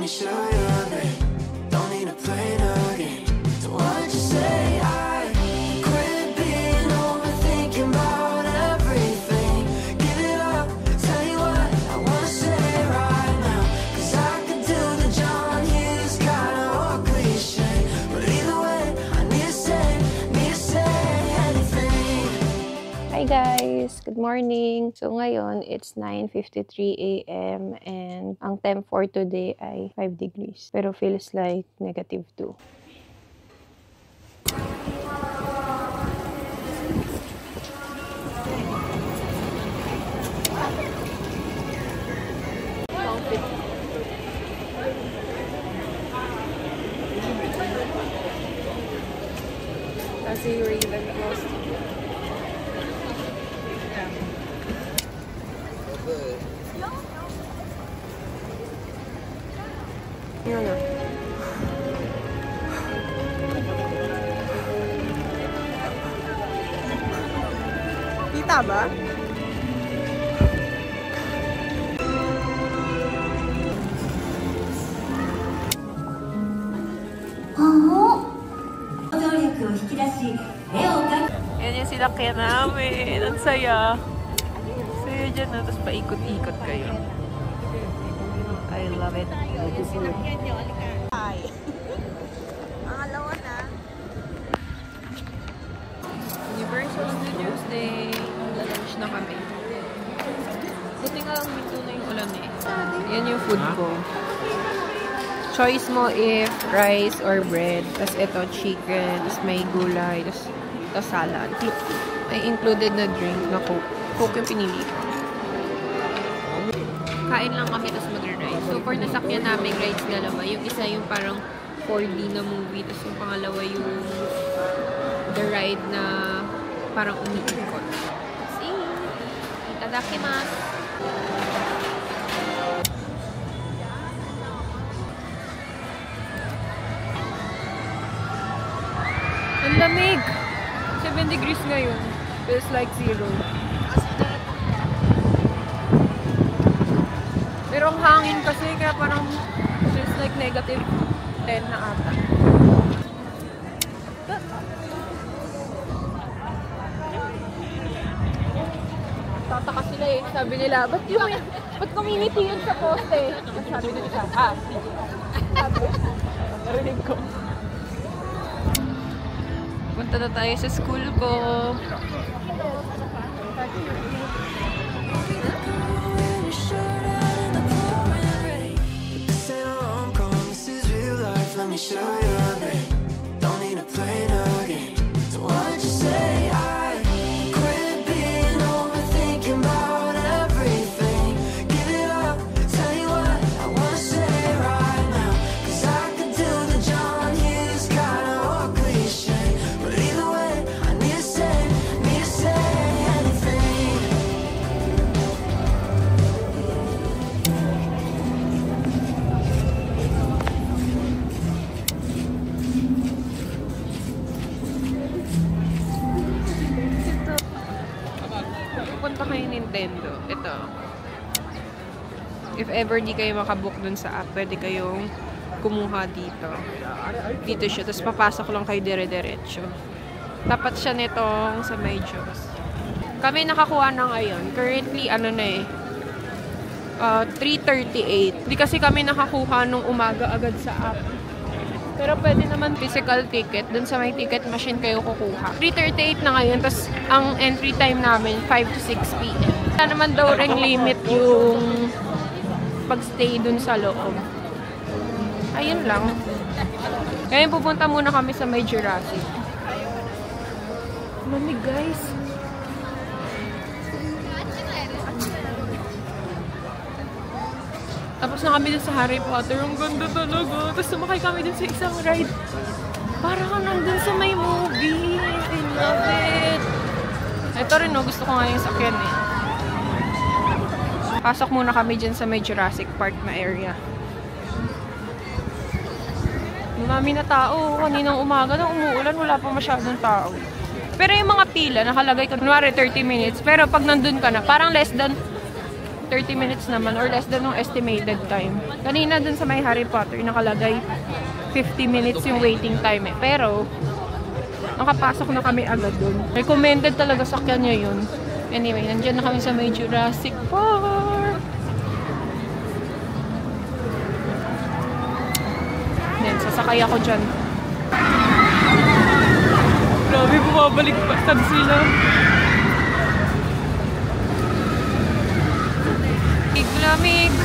me show you a bit. Don't need to play no game. So why'd you say I quit being overthinking about everything? Give it up, tell you what I wanna say right now. Cause I could do the John Hughes kinda or cliche, but either way I need to say anything. Hi guys! Good morning! So ngayon, it's 9:53 AM and ang temp for today ay 5 degrees. Pero feels like -2. Kasi you're even close. Yun na. Kita ba? Yan yung sinakyan namin. Ang saya. Saya dyan na. Tapos paikot-ikot kayo. I love it. Hi. Pangalawa na. Universal Studios Day. Lalunch na kami. Buti nga lang minto na yung ulan eh. Yan yung food ko. Choice mo if rice or bread. Tapos ito chicken. Tapos may gulay. Tapos ito salad. May included na drink na Coke. Coke yung pinili ko. Kain lang kami, tapos mag-ride. So, for nasakyan namin rides dalawa. Yung isa yung parang 4D na movie, tapos yung pangalawa yung the ride na parang umiikot. See? Itadakimasu! Ang lamig! 7 degrees ngayon. Feels like 0. Pero ang hangin kasi, kaya parang feels like -10 na ata. Tataka sila eh. Sabi nila, ba't community yun sa poste? Sabi nila siya, sige. Sabi, narinig ko. Punta na tayo sa school ko. Let me show you a bit. Don't need to play no game. So why'd you say I quit being overthinking about everything? Give it up, tell you what I wanna say right now. Cause I could do the John Hughes kinda or cliche, but either way I need to say anything. Punta kayo Nintendo. Ito. If ever di kayo makabook dun sa app, pwede kayong kumuha dito. Dito siya. Tapos papasok lang kayo dire-diretso. Tapat siya nitong sa may Diyos. Kami nakakuha na ngayon. Currently, ano na eh. 3:38. Di kasi kami nakakuha nung umaga agad sa app. Pero pwede naman physical ticket. Dun sa may ticket machine kayo kukuha. 3:38 na ngayon. Tapos ang entry time namin, 5 to 6 PM. Wala naman daw ring limit yung pagstay dun sa loob. Ayun lang. Kaya pupunta muna kami sa may Jurassic. Lamig guys. Tapos na kami dun sa Harry Potter. Ang ganda talaga. Tapos sumakay kami dun sa isang ride. Para ka nandun sa may movie. I love it. Ito rin, no. Gusto ko nga yung sakyan eh. Pasok muna kami dyan sa may Jurassic Park na area. Marami na tao. Kaninang umaga nang umuulan, wala pa masyadong tao. Pero yung mga pila, nakalagay ko, kunwari 30 minutes. Pero pag nandun ka na, parang less than 30 minutes naman or less than yung estimated time. Kanina dun sa may Harry Potter, nakalagay 50 minutes yung waiting time eh. Pero, nakapasok na kami agad dun. Recommended talaga sa kanya yun. Anyway, nandiyan na kami sa may Jurassic Park. Then, sasakay ako dyan. Grabe, bumabalik pa sila. Lamig. Wow.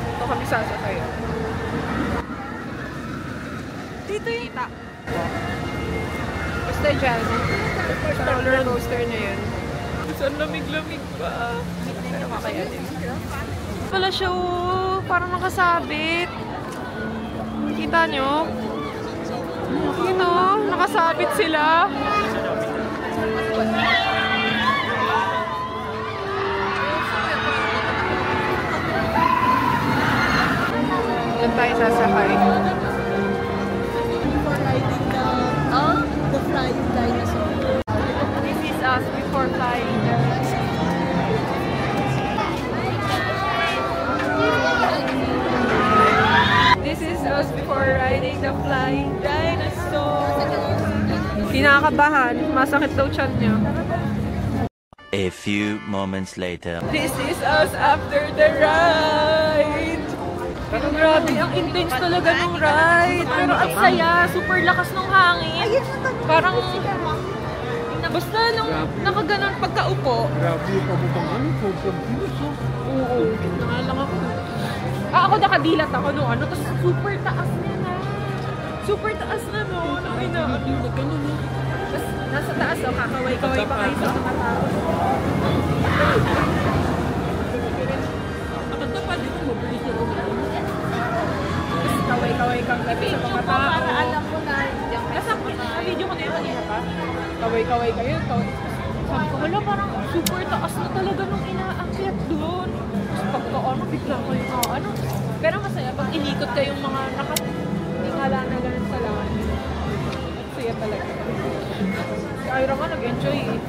Ito kami sasakay. Dito yung ita. Basta dyan. Sa roller coaster na yun. Saan lamig-lamig pa. Pero kakayanin. Pala siya, parang nakasabit. Kita nyo? Nakasabit sila. Doon tayo sasakay. The flying dinosaur. This is us before flying the This is us before riding the flying dinosaur. Kinakabahan. Masakit daw tiyan niya. A few moments later. This is us after the ride. Pero grabe, ang intense talaga ng ride. Pero ang saya, super lakas ng hangin. Parang, basta nung nakaganon pagkaupo. Grabe yung pamutang ano, sobrang bilis oh. Oo, nangalang ako. Ako nakadilat ako nung ano, tapos super taas na na. Super taas na no, nung Tapos nasa taas oh, kakaway-kaway pa kayo sa mga tao. Tapos kaway-kaway kang gabi sa mga tao. Para alam ko na Video ko na yun kanina pa. Kaway-kaway kayo. Sabi ko, wala parang super taas na talaga nung inaakyat doon. Tapos pagka ano, bigla kayo na ano. Pero masaya, pag inikot kayong mga nakatingala na ganun sa langit. Masaya talaga. Si Ira nga nag-enjoy eh.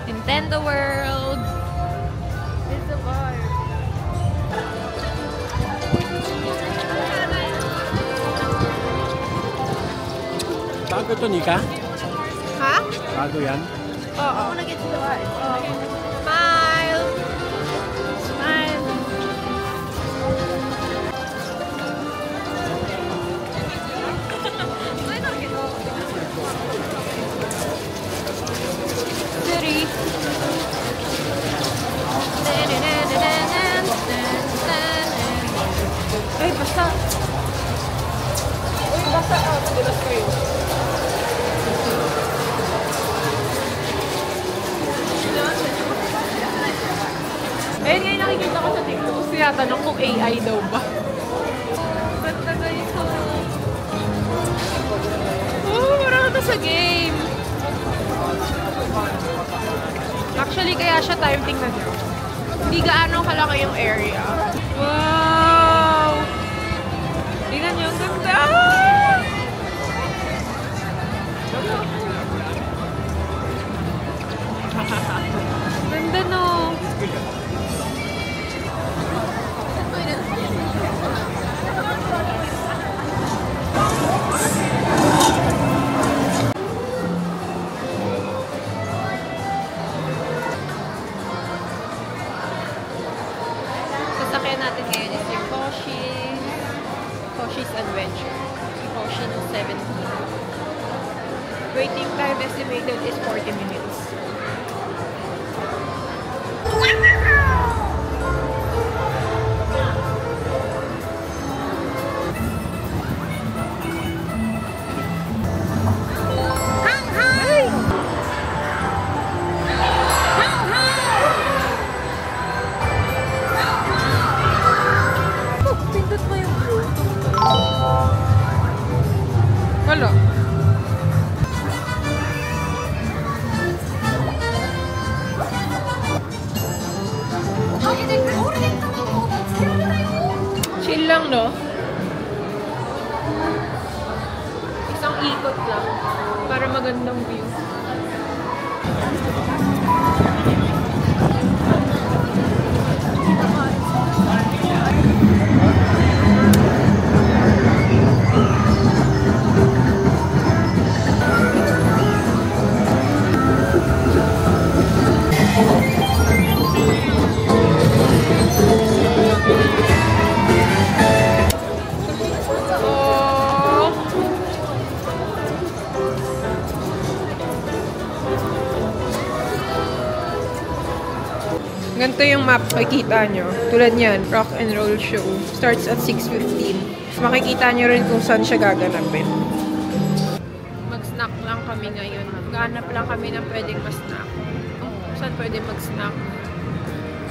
Nintendo World! It's a vibe. Bago to, Nika? Ha? Bago yan? Oo. I wanna get to the vibe. Smile! Smile! City! Ay, basta! Uy, basta! Madulas kayo. Ayun nga yung nakikita ko sa TikTok. Tinatanong kung AI daw ba. Basta guys, parang ito sa game. Actually, kaya siya time tingnan nyo. Hindi gaano kalaki yung area. Wow! Tingnan nyo, ang ganda! Ganda no! Sasakyan natin ngayon is yung Poshi's Adventure. Si Poshi ng 17. Waiting time estimated is 40 minutes. Pindot mo yung blue. Wala. Chill lang, no? Ganito yung map, makikita nyo. Tulad niyan, rock and roll show. Starts at 6:15. Makikita nyo rin kung saan siya gaganapin. Mag-snack lang kami ngayon. Maghanap lang kami ng pwedeng ma-snack. Saan pwede mag-snack?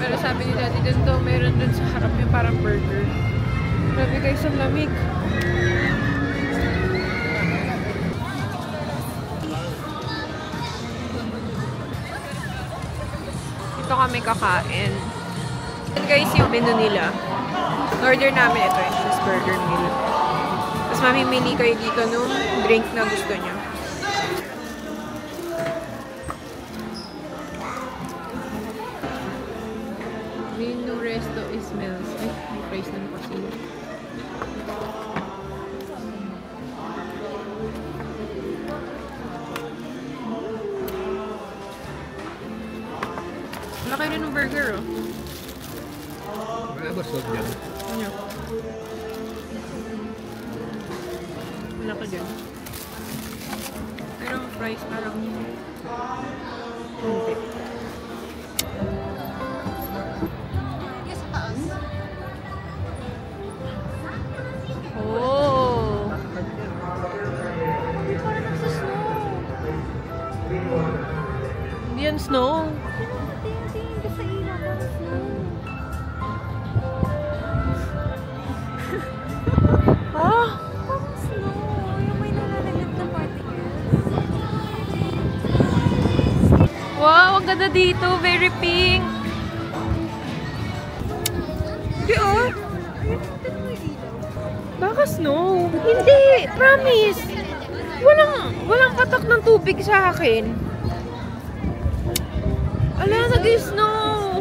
Pero sabi ni Daddy dun daw, meron dun sa harap yung parang burger. Grabe guys, ang lamig. Ito kami kakain. And guys, yung menu nila. Order namin ito yung cheeseburger meal. Tapos mamimili kayo dito nung drink na gusto nyo. Menu resto is meals. Ay, may price ng kasi. Laki rin ng burger, oh. Wala ba salt dyan? Ano? Laki dyan. Pero ang price parang hindi. Oh! Hindi yan snow. Ah! Wow, ang ganda dito. Very pink. Hindi, oh. Baka snow. Hindi. Promise. Walang patak ng tubig sa akin. Ala, nag-snow.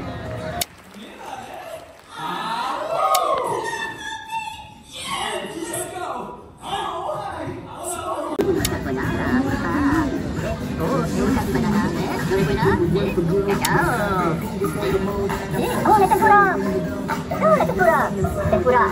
Oh, may tempura! Oh, may tempura! Tempura!